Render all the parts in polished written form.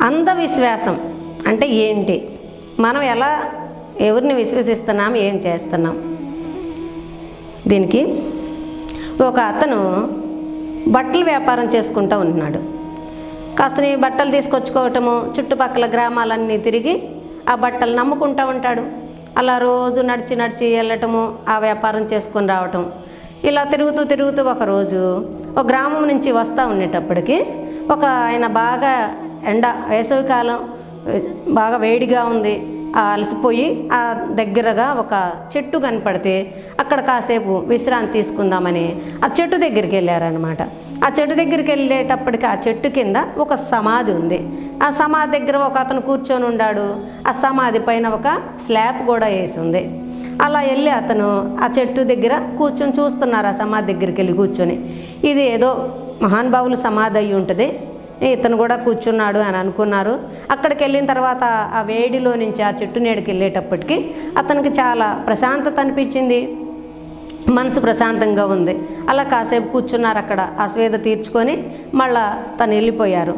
అంధవిశ్వాసం అంటే ఏంటి? మనం ఎలా ఎవరిని విశ్వసిస్తున్నాం, ఏం చేస్తున్నాం? దీనికి ఒక అతను బట్టల వ్యాపారం చేసుకుంటూ ఉంటున్నాడు. కాస్త బట్టలు తీసుకొచ్చుకోవటము, చుట్టుపక్కల గ్రామాలన్నీ తిరిగి ఆ బట్టలు నమ్ముకుంటూ ఉంటాడు. అలా రోజు నడిచి నడిచి వెళ్ళటము, ఆ వ్యాపారం చేసుకొని రావటం. ఇలా తిరుగుతూ తిరుగుతూ ఒకరోజు ఒక గ్రామం నుంచి వస్తూ ఉండేటప్పటికి ఒక ఆయన బాగా వేసవికాలం బాగా వేడిగా ఉంది, అలసిపోయి ఆ దగ్గరగా ఒక చెట్టు కనపడితే అక్కడ కాసేపు విశ్రాంతి తీసుకుందామని ఆ చెట్టు దగ్గరికి వెళ్ళారనమాట. ఆ చెట్టు దగ్గరికి వెళ్ళేటప్పటికి ఆ చెట్టు కింద ఒక సమాధి ఉంది. ఆ సమాధి దగ్గర ఒక అతను కూర్చొని ఉన్నాడు. ఆ సమాధి పైన ఒక స్లాబ్ కూడా వేసి ఉంది. అలా వెళ్ళి అతను ఆ చెట్టు దగ్గర కూర్చొని చూస్తున్నారు. ఆ సమాధి దగ్గరికి వెళ్ళి కూర్చొని, ఇది ఏదో మహానుభావులు సమాధి అయ్యి ఉంటుంది, ఇతను కూడా కూర్చున్నాడు అని అనుకున్నారు. అక్కడికి వెళ్ళిన తర్వాత ఆ వేడిలో నుంచి ఆ చెట్టు నీడకి వెళ్ళేటప్పటికి అతనికి చాలా ప్రశాంతత అనిపించింది, మనసు ప్రశాంతంగా ఉంది. అలా కాసేపు కూర్చున్నారు అక్కడ, అస్వేద తీర్చుకొని మళ్ళా తను వెళ్ళిపోయారు.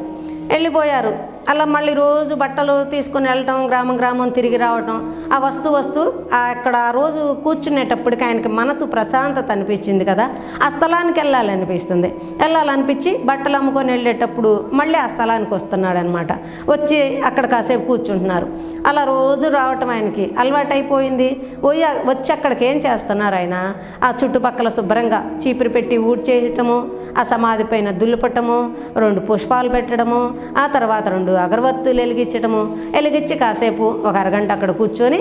అలా మళ్ళీ రోజు బట్టలు తీసుకొని వెళ్ళటం, గ్రామం తిరిగి రావటం, ఆ వస్తూ అక్కడ ఆ రోజు కూర్చునేటప్పటికి ఆయనకి మనసు ప్రశాంతత అనిపించింది కదా, ఆ స్థలానికి వెళ్ళాలనిపించి బట్టలు అమ్ముకొని వెళ్ళేటప్పుడు మళ్ళీ ఆ స్థలానికి వస్తున్నాడు అనమాట. వచ్చి అక్కడ కాసేపు కూర్చుంటున్నారు. అలా రోజు రావటం ఆయనకి అలవాటైపోయింది. వచ్చి అక్కడికి ఏం చేస్తున్నారు ఆయన, ఆ చుట్టుపక్కల శుభ్రంగా చీపురు పెట్టి ఊడ్చేయటము, ఆ సమాధి పైన దులుపటము, 2 పుష్పాలు పెట్టడము, ఆ తర్వాత 2 అగరవత్తులు వెలిగించి కాసేపు ఒక అరగంట అక్కడ కూర్చొని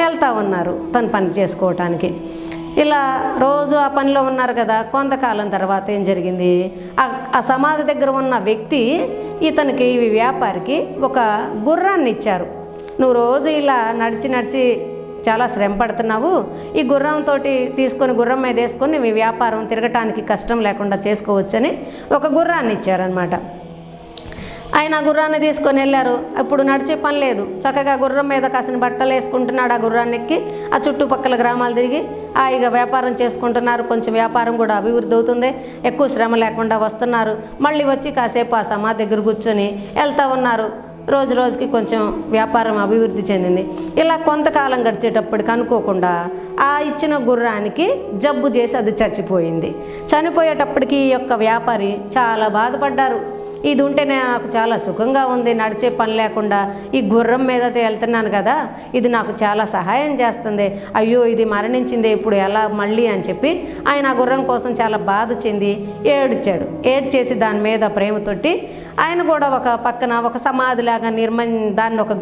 వెళ్తూ ఉన్నారు తను పని చేసుకోవటానికి. ఇలా రోజు ఆ పనిలో ఉన్నారు కదా. కొంతకాలం తర్వాత ఏం జరిగింది, ఆ సమాధి దగ్గర ఉన్న వ్యక్తి ఇతనికి వ్యాపారికి ఒక గుర్రాన్ని ఇచ్చారు. నువ్వు రోజు ఇలా నడిచి చాలా శ్రమ పడుతున్నావు, ఈ గుర్రంతో గుర్రం మీద వేసుకొని మీ వ్యాపారం తిరగటానికి కష్టం లేకుండా చేసుకోవచ్చని ఒక గుర్రాన్ని ఇచ్చారనమాట. ఆయన గుర్రాన్ని తీసుకొని వెళ్ళారు. ఇప్పుడు నడిచే పని లేదు, చక్కగా గుర్రం మీద కాసిన బట్టలు వేసుకుంటున్నాడు. ఆ గుర్రాన్ని ఎక్కి ఆ చుట్టుపక్కల గ్రామాలు తిరిగి హాయిగా వ్యాపారం చేసుకుంటున్నారు. కొంచెం వ్యాపారం కూడా అభివృద్ధి అవుతుంది, ఎక్కువ శ్రమ లేకుండా వస్తున్నారు. మళ్ళీ వచ్చి కాసేపు ఆ సమాధి దగ్గర కూర్చొని వెళ్తూ ఉన్నారు. రోజుకి కొంచెం వ్యాపారం అభివృద్ధి చెందింది. ఇలా కొంతకాలం గడిచేటప్పటికి అనుకోకుండా ఆ ఇచ్చిన గుర్రానికి జబ్బు చేసి అది చచ్చిపోయింది. చనిపోయేటప్పటికి ఈ యొక్క వ్యాపారి చాలా బాధపడ్డారు. ఇది ఉంటేనే నాకు చాలా సుఖంగా ఉంది, నడిచే పని లేకుండా ఈ గుర్రం మీద వెళ్తున్నాను కదా, ఇది నాకు చాలా సహాయం చేస్తుంది, అయ్యో ఇది మరణించింది ఇప్పుడు ఎలా మళ్ళీ అని చెప్పి ఆయన ఆ గుర్రం కోసం చాలా బాధ చెంది ఏడ్చేసి దాని మీద ప్రేమతోటి ఆయన కూడా ఒక పక్కన ఒక సమాధిలాగా దాన్ని ఒక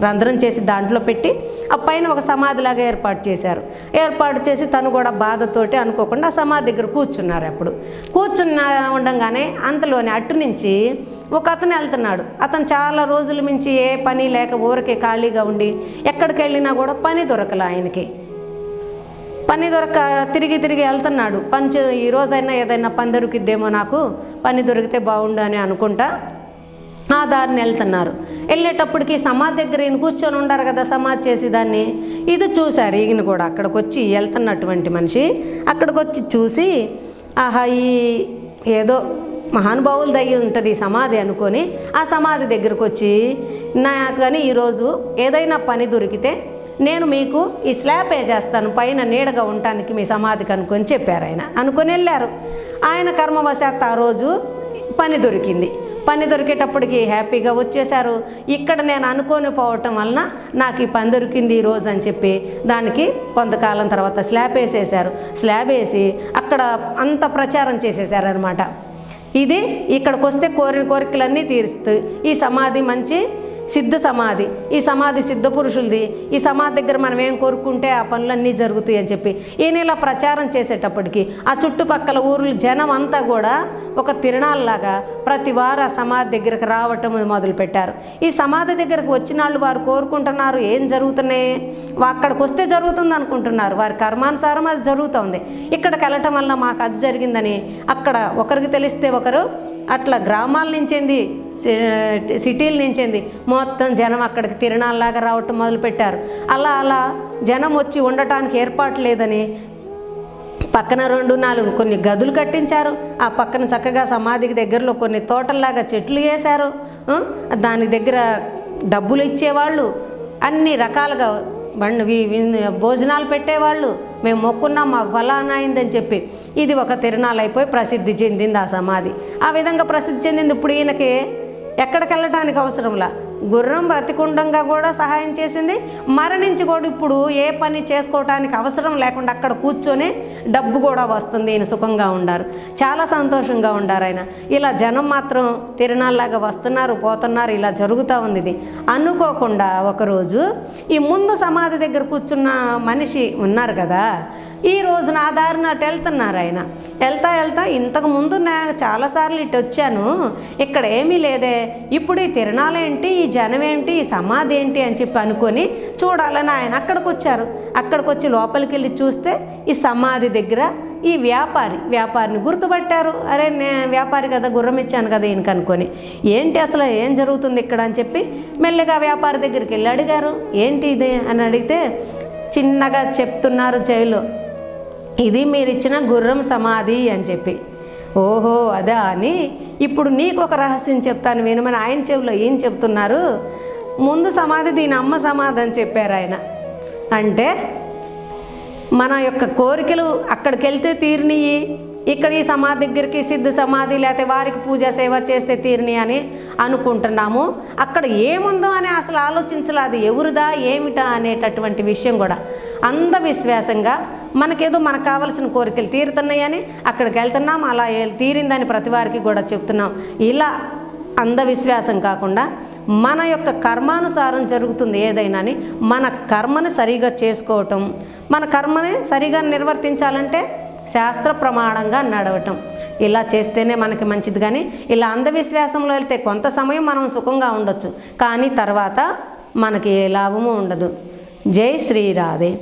రంధ్రం చేసి దాంట్లో పెట్టి ఆ పైన ఒక సమాధిలాగా ఏర్పాటు చేసి తను కూడా బాధతోటి అనుకోకుండా ఆ సమాధి దగ్గర కూర్చున్నారు. అప్పుడు ఉండంగానే అంతలోనే అటు నుంచి ఒక అతను వెళ్తున్నాడు. అతను చాలా రోజుల నుంచి ఏ పని లేక ఊరికే ఖాళీగా ఉండి ఎక్కడికి వెళ్ళినా కూడా పని దొరకలే. ఆయనకి పని తిరిగి వెళ్తున్నాడు. ఈ రోజైనా ఏదైనా పని దొరికిద్దేమో, నాకు పని దొరికితే బాగుండు అని అనుకుంటా ఆ దారిని వెళ్తున్నారు. వెళ్ళేటప్పటికి సమాధి దగ్గర ఈయన కూర్చొని ఉండారు కదా, సమాధి చేసి దాన్ని ఇది చూశారు. ఈయన కూడా అక్కడికి వచ్చి వెళ్తున్నటువంటి మనిషి అక్కడికి వచ్చి చూసి, ఆహా ఈ ఏదో మహానుభావుల దయ్యి ఉంటుంది ఈ సమాధి అనుకొని ఆ సమాధి దగ్గరకు వచ్చి, కానీ ఈరోజు ఏదైనా పని దొరికితే నేను మీకు ఈ స్లాబ్ వేసేస్తాను పైన నీడగా ఉండటానికి మీ సమాధికి అనుకొని చెప్పారు. ఆయన అనుకొని వెళ్ళారు. ఆయన కర్మవశాత్తు ఆ రోజు పని దొరికింది. పని దొరికేటప్పటికి హ్యాపీగా వచ్చేసారు. ఇక్కడ నేను అనుకొని పోవటం వలన నాకు ఈ పని దొరికింది ఈరోజు అని చెప్పి దానికి కొంతకాలం తర్వాత స్లాబ్ వేసేసారు. స్లాబ్ వేసి అక్కడ అంత ప్రచారం చేసేసారనమాట. ఇది ఇక్కడికి వస్తే కోరిన కోరికలన్నీ తీరుస్తుంది, ఈ సమాధి మంచి సిద్ధ సమాధి, ఈ సమాధి సిద్ధ పురుషులది, ఈ సమాధి దగ్గర మనం ఏం కోరుకుంటే ఆ పనులన్నీ జరుగుతాయి అని చెప్పి ఈయన ఇలా ప్రచారం చేసేటప్పటికి ఆ చుట్టుపక్కల ఊర్లు జనం అంతా కూడా ఒక తిరణాల్లాగా ప్రతి వారు ఆ సమాధి దగ్గరకు రావటం మొదలుపెట్టారు. ఈ సమాధి దగ్గరకు వచ్చిన వాళ్ళు వారు కోరుకుంటున్నారు, ఏం జరుగుతున్నాయి, అక్కడికి వస్తే జరుగుతుంది అనుకుంటున్నారు, వారి కర్మానుసారం అది జరుగుతుంది. ఇక్కడికి వెళ్ళటం వల్ల మాకు అది జరిగిందని అక్కడ ఒకరికి తెలిస్తే ఒకరు అట్లా గ్రామాల నుంచింది, సిటీల నుంచింది మొత్తం జనం అక్కడికి తిరణాల్లాగా రావటం మొదలుపెట్టారు. అలా జనం వచ్చి ఉండటానికి ఏర్పాటు లేదని పక్కన 2-4 కొన్ని గదులు కట్టించారు. ఆ పక్కన చక్కగా సమాధికి దగ్గరలో కొన్ని తోటల్లాగా చెట్లు వేశారు. దాని దగ్గర డబ్బులు ఇచ్చేవాళ్ళు, అన్ని రకాలుగా భోజనాలు పెట్టేవాళ్ళు. మేము మొక్కున్నాం, మాకు ఫలానా అయిందని చెప్పి. ఇది ఒక తిరునాళ్ళు అయిపోయి ప్రసిద్ధి చెందింది ఆ సమాధి. ఆ విధంగా ప్రసిద్ధి చెందింది. ఇప్పుడు ఈయనకి ఎక్కడికి వెళ్ళటానికి అవసరంలా, గుర్రం బ్రతికుండంగా కూడా సహాయం చేసింది, మరణించి కూడా ఇప్పుడు ఏ పని చేసుకోవటానికి అవసరం లేకుండా అక్కడ కూర్చొని డబ్బు కూడా వస్తుంది. ఈయన సుఖంగా ఉండారు, చాలా సంతోషంగా ఉండారు ఆయన. ఇలా జనం మాత్రం తిరునాళ్ళలాగా వస్తున్నారు, పోతున్నారు, ఇలా జరుగుతూ ఉంది. ఇది అనుకోకుండా ఒకరోజు ఈ ముందు సమాధి దగ్గర కూర్చున్న మనిషి ఉన్నారు కదా, ఈ రోజున ఆ దారిన అటు వెళ్తున్నారు. ఆయన వెళ్తా ఇంతకు ముందు చాలాసార్లు ఇటు వచ్చాను, ఇక్కడ ఏమీ లేదే, ఇప్పుడు ఈ తిరునాళ్ళేంటి, ఈ జనం ఏంటి, ఈ సమాధి ఏంటి అని చెప్పి అనుకొని చూడాలని ఆయన అక్కడికి వచ్చారు. అక్కడికి వచ్చి లోపలికి వెళ్ళి చూస్తే ఈ సమాధి దగ్గర ఈ వ్యాపారిని గుర్తుపట్టారు. అరే వ్యాపారి కదా, గుర్రం ఇచ్చాను కదా ఈయనకి అనుకొని, ఏంటి అసలు ఏం జరుగుతుంది ఇక్కడ అని చెప్పి మెల్లగా వ్యాపారి దగ్గరికి వెళ్ళి అడిగారు. ఏంటి ఇది అని అడిగితే చిన్నగా చెప్తున్నారు జైలు, ఇది మీరు ఇచ్చిన గుర్రం సమాధి అని చెప్పి. ఓహో అదా అని, ఇప్పుడు నీకు ఒక రహస్యం చెప్తాను వినమని ఆయన చెవిలో ఏం చెప్తున్నారు. ముందు సమాధి దీని అమ్మ సమాధి అని చెప్పారు ఆయన. అంటే మన యొక్క కోరికలు అక్కడికి వెళ్తే తీరినియి, ఇక్కడ ఈ సమాధి దగ్గరికి సిద్ధ సమాధి లేకపోతే వారికి పూజ సేవ చేస్తే తీరిని అని అనుకుంటున్నాము. అక్కడ ఏముందో అని అసలు ఆలోచించాలి, అది ఎవరిదా ఏమిటా అనేటటువంటి విషయం కూడా అంధవిశ్వాసంగా మనకేదో మనకు కావలసిన కోరికలు తీరుతున్నాయని అక్కడికి వెళ్తున్నాం, అలా తీరిందని ప్రతి వారికి కూడా చెప్తున్నాం. ఇలా అంధవిశ్వాసం కాకుండా మన యొక్క కర్మానుసారం జరుగుతుంది ఏదైనా అని మన కర్మని సరిగా చేసుకోవటం, మన కర్మని సరిగా నిర్వర్తించాలంటే శాస్త్ర ప్రమాణంగా నడవటం, ఇలా చేస్తేనే మనకి మంచిది. కానీ ఇలా అంధవిశ్వాసంలో వెళ్తే కొంత సమయం మనం సుఖంగా ఉండొచ్చు, కానీ తర్వాత మనకి ఏ లాభము ఉండదు. జై శ్రీరాధే.